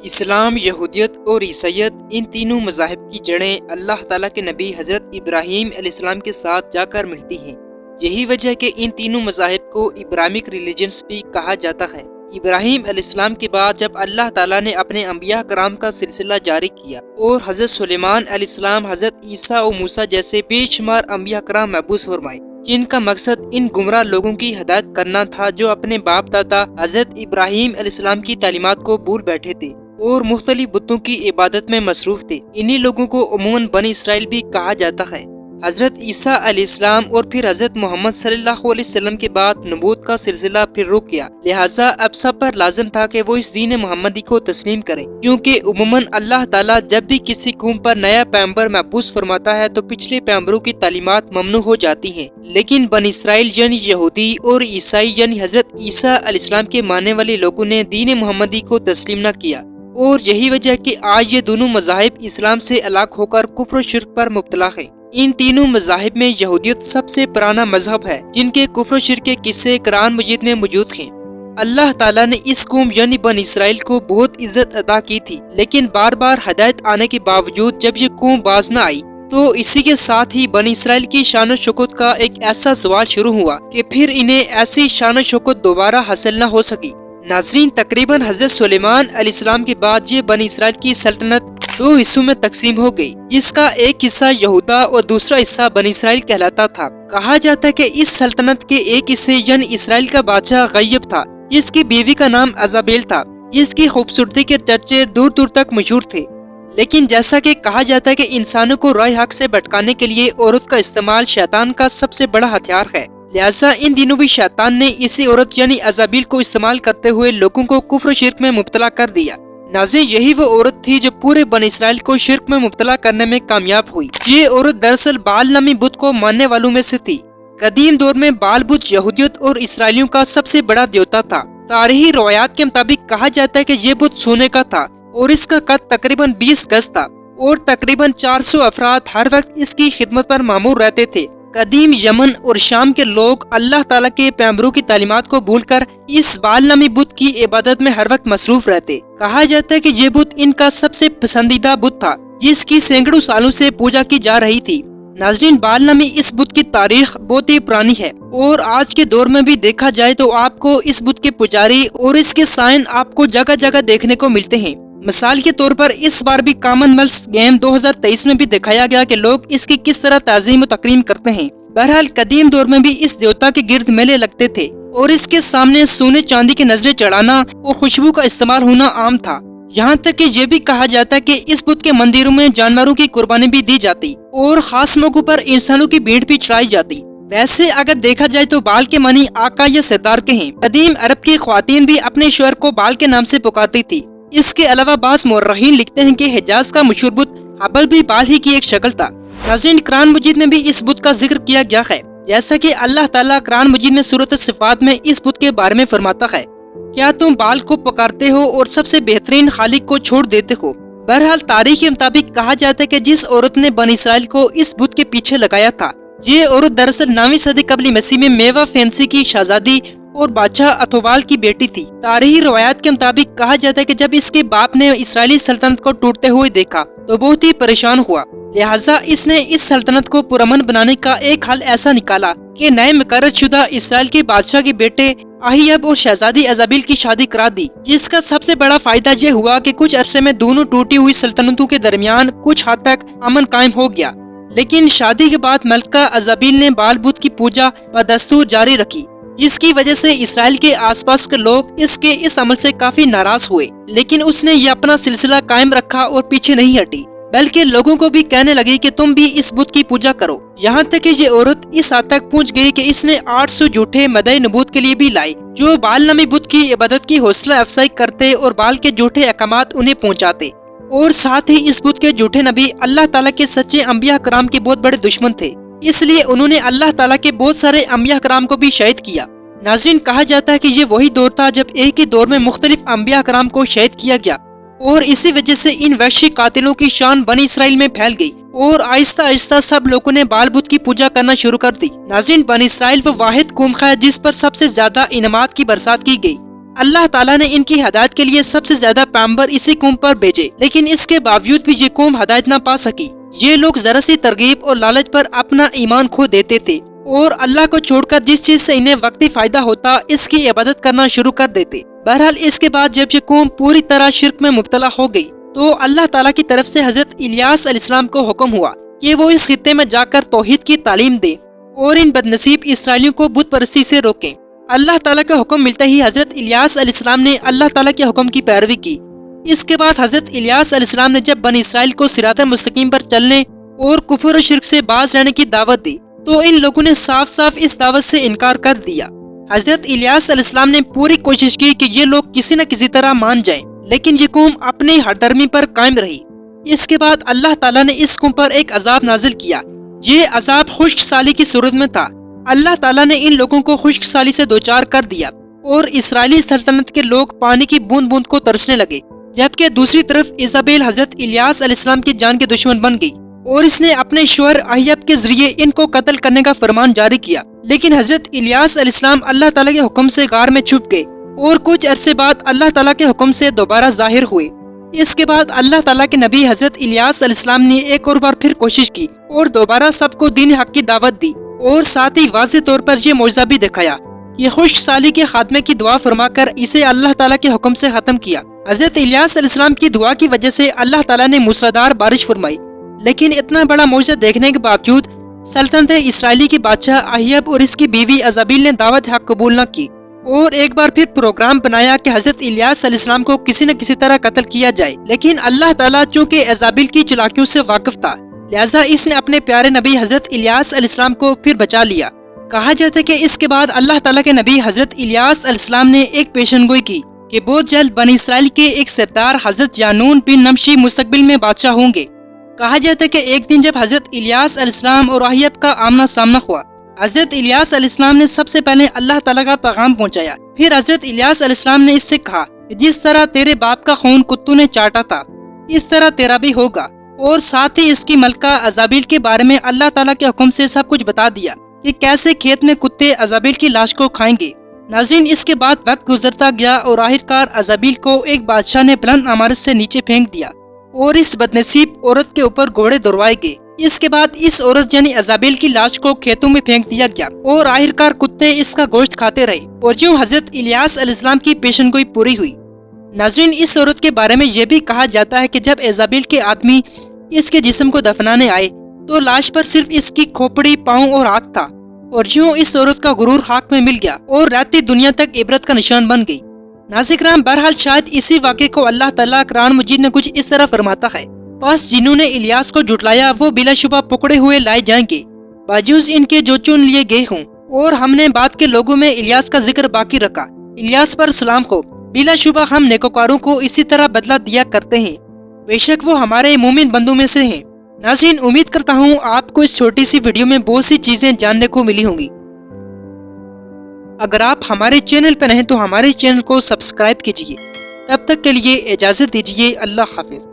اسلام، یہودیت اور عیسائیت، ان تینوں مذاہب کی جڑیں اللہ تعالیٰ کے نبی حضرت ابراہیم علیہ السلام کے ساتھ جا کر ملتی ہیں۔ یہی وجہ کہ ان تینوں مذاہب کو ابراہیمک ریلیجنز بھی کہا جاتا ہے۔ ابراہیم علیہ السلام کے بعد جب اللہ تعالیٰ نے اپنے انبیاء کرام کا سلسلہ جاری کیا اور حضرت سلیمان علیہ السلام، حضرت عیسیٰ و موسیٰ جیسے بے شمار انبیاء کرام مبعوث فرمائے، جن کا مقصد ان گمراہ لوگوں کی ہدایت کرنا تھا جو اپنے باپ دادا حضرت ابراہیم علیہ السلام کی تعلیمات کو بھول بیٹھے تھے اور مختلف بتوں کی عبادت میں مصروف تھے۔ انہی لوگوں کو عموماً بنی اسرائیل بھی کہا جاتا ہے۔ حضرت عیسیٰ علیہ السلام اور پھر حضرت محمد صلی اللہ علیہ وسلم کے بعد نبوت کا سلسلہ پھر رک گیا، لہٰذا اب سب پر لازم تھا کہ وہ اس دین محمدی کو تسلیم کریں، کیونکہ عموماً اللہ تعالیٰ جب بھی کسی قوم پر نیا پیغمبر مبعوث فرماتا ہے تو پچھلے پیغمبروں کی تعلیمات ممنوع ہو جاتی ہیں۔ لیکن بنی اسرائیل یعنی یہودی اور عیسائی یعنی حضرت عیسیٰ علیہ السلام کے ماننے والے لوگوں نے دین محمدی کو تسلیم نہ کیا، اور یہی وجہ کہ آج یہ دونوں مذاہب اسلام سے الگ ہو کر کفر و شرک پر مبتلا ہیں۔ ان تینوں مذاہب میں یہودیت سب سے پرانا مذہب ہے، جن کے کفر و شرک کے قصے قرآن مجید میں موجود ہیں۔ اللہ تعالیٰ نے اس قوم یعنی بنی اسرائیل کو بہت عزت عطا کی تھی، لیکن بار بار ہدایت آنے کے باوجود جب یہ قوم باز نہ آئی تو اسی کے ساتھ ہی بنی اسرائیل کی شان و شوکت کا ایک ایسا سوال شروع ہوا کہ پھر انہیں ایسی شان و شوکت دوبارہ حاصل نہ ہو سکی۔ ناظرین، تقریباً حضرت سلیمان علیہ السلام کے بعد یہ بنی اسرائیل کی سلطنت دو حصوں میں تقسیم ہو گئی، جس کا ایک حصہ یہودا اور دوسرا حصہ بنی اسرائیل کہلاتا تھا۔ کہا جاتا ہے کہ اس سلطنت کے ایک حصے یعنی اسرائیل کا بادشاہ غیب تھا، جس کی بیوی کا نام ایزابیل تھا، جس کی خوبصورتی کے چرچے دور دور تک مشہور تھے۔ لیکن جیسا کہ کہا جاتا ہے کہ انسانوں کو راہ حق سے بھٹکانے کے لیے عورت کا استعمال شیطان کا سب سے بڑا ہتھیار ہے، لہٰذا ان دنوں بھی شیطان نے اسی عورت یعنی ایزابیل کو استعمال کرتے ہوئے لوگوں کو کفر و شرک میں مبتلا کر دیا۔ ناظرین، یہی وہ عورت تھی جو پورے بنی اسرائیل کو شرک میں مبتلا کرنے میں کامیاب ہوئی۔ یہ عورت دراصل بال نامی بت کو ماننے والوں میں سے تھی۔ قدیم دور میں بال بت یہودیت اور اسرائیلیوں کا سب سے بڑا دیوتا تھا۔ تاریخی روایات کے مطابق کہا جاتا ہے کہ یہ بت سونے کا تھا اور اس کا قد تقریباً 20 گز تھا اور تقریباً 400 افراد ہر وقت اس کی خدمت پر مامور رہتے تھے۔ قدیم یمن اور شام کے لوگ اللہ تعالیٰ کے پیغمبروں کی تعلیمات کو بھول کر اس بال نامی بت کی عبادت میں ہر وقت مصروف رہتے۔ کہا جاتا ہے کہ یہ بت ان کا سب سے پسندیدہ بت تھا، جس کی سینکڑوں سالوں سے پوجا کی جا رہی تھی۔ ناظرین، بال نامی اس بت کی تاریخ بہت ہی پرانی ہے اور آج کے دور میں بھی دیکھا جائے تو آپ کو اس بت کے پجاری اور اس کے سائن آپ کو جگہ جگہ دیکھنے کو ملتے ہیں۔ مثال کے طور پر اس بار بھی کامن ویلتھ گیم 2023 میں بھی دکھایا گیا کہ لوگ اس کی کس طرح تعظیم و تکریم کرتے ہیں۔ بہرحال قدیم دور میں بھی اس دیوتا کے گرد میلے لگتے تھے اور اس کے سامنے سونے چاندی کے نظریں چڑھانا اور خوشبو کا استعمال ہونا عام تھا۔ یہاں تک کہ یہ بھی کہا جاتا ہے کہ اس بت کے مندروں میں جانوروں کی قربانی بھی دی جاتی اور خاص موقعوں پر انسانوں کی بھیڑ بھی چڑھائی جاتی۔ ویسے اگر دیکھا جائے تو بال کے معنی آقا یا سردار کے ہیں۔ قدیم عرب کی خواتین بھی اپنے شوہر کو بال کے نام سے پکارتی تھی۔ اس کے علاوہ بعض مورخین لکھتے ہیں کہ حجاز کا مشہور بت حبل بھی بال ہی کی ایک شکل تھا۔ ناظرین، قرآن مجید میں بھی اس بت کا ذکر کیا گیا ہے، جیسا کہ اللہ تعالیٰ قرآن مجید میں سورۃ الصفات میں اس بت کے بارے میں فرماتا ہے، کیا تم بال کو پکارتے ہو اور سب سے بہترین خالق کو چھوڑ دیتے ہو؟ بہرحال تاریخ کے مطابق کہا جاتا ہے کہ جس عورت نے بنی اسرائیل کو اس بت کے پیچھے لگایا تھا، یہ عورت دراصل 9ویں صدی قبل مسیح میں میوا فینسی کی شہزادی اور بادشاہ اتوبال کی بیٹی تھی۔ تاریخی روایات کے مطابق کہا جاتا ہے کہ جب اس کے باپ نے اسرائیلی سلطنت کو ٹوٹتے ہوئے دیکھا تو بہت ہی پریشان ہوا، لہٰذا اس نے اس سلطنت کو پرامن بنانے کا ایک حل ایسا نکالا کہ نئے مقرر شدہ اسرائیل کے بادشاہ کے بیٹے اہیب اور شہزادی ایزابیل کی شادی کرا دی، جس کا سب سے بڑا فائدہ یہ ہوا کہ کچھ عرصے میں دونوں ٹوٹی ہوئی سلطنتوں کے درمیان کچھ حد تک امن قائم ہو گیا۔ لیکن شادی کے بعد ملکہ ایزابیل نے بال بت کی پوجا بدستور جاری رکھی، جس کی وجہ سے اسرائیل کے آس پاس کے لوگ اس عمل سے کافی ناراض ہوئے۔ لیکن اس نے یہ اپنا سلسلہ قائم رکھا اور پیچھے نہیں ہٹی، بلکہ لوگوں کو بھی کہنے لگی کہ تم بھی اس بت کی پوجا کرو۔ یہاں تک کہ یہ عورت اس حد تک پہنچ گئی کہ اس نے 800 جھوٹے مدعی نبوت کے لیے بھی لائے، جو بال نامی بت کی عبادت کی حوصلہ افزائی کرتے اور بال کے جھوٹے احکامات انہیں پہنچاتے، اور ساتھ ہی اس بت کے جھوٹے نبی اللہ تعالیٰ کے سچے انبیاء کرام کے بہت بڑے دشمن تھے، اس لیے انہوں نے اللہ تعالیٰ کے بہت سارے انبیاء کرام کو بھی شہید کیا۔ ناظرین، کہا جاتا ہے کہ یہ وہی دور تھا جب ایک ہی دور میں مختلف انبیاء کرام کو شہید کیا گیا، اور اسی وجہ سے ان وحشی قاتلوں کی شان بنی اسرائیل میں پھیل گئی اور آہستہ آہستہ سب لوگوں نے بال بت کی پوجا کرنا شروع کر دی۔ ناظرین، بنی اسرائیل وہ واحد قوم ہے جس پر سب سے زیادہ انعامات کی برسات کی گئی۔ اللہ تعالیٰ نے ان کی ہدایت کے لیے سب سے زیادہ پیغمبر اسی قوم پر بھیجے، لیکن اس کے باوجود بھی یہ قوم ہدایت نہ پا سکی۔ یہ لوگ ذرا سی ترغیب اور لالچ پر اپنا ایمان کھو دیتے تھے اور اللہ کو چھوڑ کر جس چیز سے انہیں وقتی فائدہ ہوتا اس کی عبادت کرنا شروع کر دیتے۔ بہرحال اس کے بعد جب یہ قوم پوری طرح شرک میں مبتلا ہو گئی تو اللہ تعالیٰ کی طرف سے حضرت الیاس علیہ السلام کو حکم ہوا کہ وہ اس خطے میں جا کر توحید کی تعلیم دیں اور ان بدنصیب اسرائیلیوں کو بت پرستی سے روکیں۔ اللہ تعالیٰ کا حکم ملتے ہی حضرت الیاس علیہ السلام نے اللہ تعالیٰ کے حکم کی پیروی کی۔ اس کے بعد حضرت الیاس علیہ السلام نے جب بنی اسرائیل کو صراط مستقیم پر چلنے اور کفر و شرک سے باز رہنے کی دعوت دی تو ان لوگوں نے صاف صاف اس دعوت سے انکار کر دیا۔ حضرت الیاس علیہ السلام نے پوری کوشش کی کہ یہ لوگ کسی نہ کسی طرح مان جائیں، لیکن یہ قوم اپنی ہردرمی پر قائم رہی۔ اس کے بعد اللہ تعالیٰ نے اس قوم پر ایک عذاب نازل کیا۔ یہ عذاب خشک سالی کی صورت میں تھا۔ اللہ تعالیٰ نے ان لوگوں کو خشک سالی سے دوچار کر دیا اور اسرائیلی سلطنت کے لوگ پانی کی بوند بوند کو ترسنے لگے، جبکہ دوسری طرف ایزابیل حضرت الیاس علیہ السلام کی جان کے دشمن بن گئی اور اس نے اپنے شوہر اہیب کے ذریعے ان کو قتل کرنے کا فرمان جاری کیا۔ لیکن حضرت الیاس علیہ السلام اللہ تعالیٰ کے حکم سے غار میں چھپ گئے اور کچھ عرصے بعد اللہ تعالیٰ کے حکم سے دوبارہ ظاہر ہوئے۔ اس کے بعد اللہ تعالیٰ کے نبی حضرت الیاس علیہ السلام نے ایک اور بار پھر کوشش کی اور دوبارہ سب کو دین حق کی دعوت دی اور ساتھ ہی واضح طور پر یہ معجزہ بھی دکھایا۔ یہ خشک سالی کے خاتمے کی دعا فرما کر اسے اللہ تعالیٰ کے حکم سے ختم کیا۔ حضرت الیاس علیہ السلام کی دعا کی وجہ سے اللہ تعالیٰ نے موسلادھار بارش فرمائی، لیکن اتنا بڑا معجزہ دیکھنے کے باوجود سلطنت اسرائیلی کی بادشاہ اہیب اور اس کی بیوی ایزابیل نے دعوت حق قبول نہ کی اور ایک بار پھر پروگرام بنایا کہ حضرت الیاس علیہ السلام کو کسی نہ کسی طرح قتل کیا جائے۔ لیکن اللہ تعالیٰ چونکہ ایزابیل کی چلاکیوں سے واقف تھا، لہٰذا اس نے اپنے پیارے نبی حضرت الیاس علیہ السلام کو پھر بچا لیا۔ کہا جاتا ہے کہ اس کے بعد اللہ تعالیٰ کے نبی حضرت الیاس علیہ السلام نے ایک پیشن گوئی کی کہ بہت جلد بنی اسرائیل کے ایک سردار حضرت یانون بن نمشی مستقبل میں بادشاہ ہوں گے۔ کہا جاتا ہے کہ ایک دن جب حضرت الیاس علیہ السلام اور اہیب کا آمنا سامنا ہوا، حضرت الیاس علیہ السلام نے سب سے پہلے اللہ تعالیٰ کا پیغام پہنچایا۔ پھر حضرت الیاس علیہ السلام نے اس سے کہا کہ جس طرح تیرے باپ کا خون کتوں نے چاٹا تھا اس طرح تیرا بھی ہوگا، اور ساتھ ہی اس کی ملکہ ایزابیل کے بارے میں اللہ تعالیٰ کے حکم سے سب کچھ بتا دیا کہ کیسے کھیت میں کتے ایزابیل کی لاش کو کھائیں گے۔ ناظرین، اس کے بعد وقت گزرتا گیا اور آخرکار ایزابیل کو ایک بادشاہ نے بلند عمارت سے نیچے پھینک دیا اور اس بدنصیب عورت کے اوپر گھوڑے دوڑوائے گئے۔ اس کے بعد اس عورت یعنی ایزابیل کی لاش کو کھیتوں میں پھینک دیا گیا اور آخرکار کتے اس کا گوشت کھاتے رہے اور یوں حضرت الیاس علیہ السلام کی پیشن گوئی پوری ہوئی۔ ناظرین، اس عورت کے بارے میں یہ بھی کہا جاتا ہے کہ جب ایزابیل کے آدمی اس کے جسم کو دفنانے آئے تو لاش پر صرف اس کی کھوپڑی، پاؤں اور ہاتھ تھا، اور یوں اس عورت کا غرور خاک میں مل گیا اور رہتی دنیا تک عبرت کا نشان بن گئی۔ ناظرین کرام، بہرحال شاید اسی واقعے کو اللہ تعالیٰ قرآن مجید میں کچھ اس طرح فرماتا ہے، پس جنہوں نے الیاس کو جھٹلایا وہ بلا شبہ پکڑے ہوئے لائے جائیں گے، باوجود ان کے جو چن لیے گئے ہوں، اور ہم نے بعد کے لوگوں میں الیاس کا ذکر باقی رکھا۔ الیاس پر سلام ہو، بلا شبہ ہم نیکوکاروں کو اسی طرح بدلہ دیا کرتے ہیں، بے شک وہ ہمارے مومن بندوں میں سے ہیں۔ ناظرین، امید کرتا ہوں آپ کو اس چھوٹی سی ویڈیو میں بہت سی چیزیں جاننے کو ملی ہوں گی۔ اگر آپ ہمارے چینل پر نہیں تو ہمارے چینل کو سبسکرائب کیجیے۔ تب تک کے لیے اجازت دیجیے، اللہ حافظ۔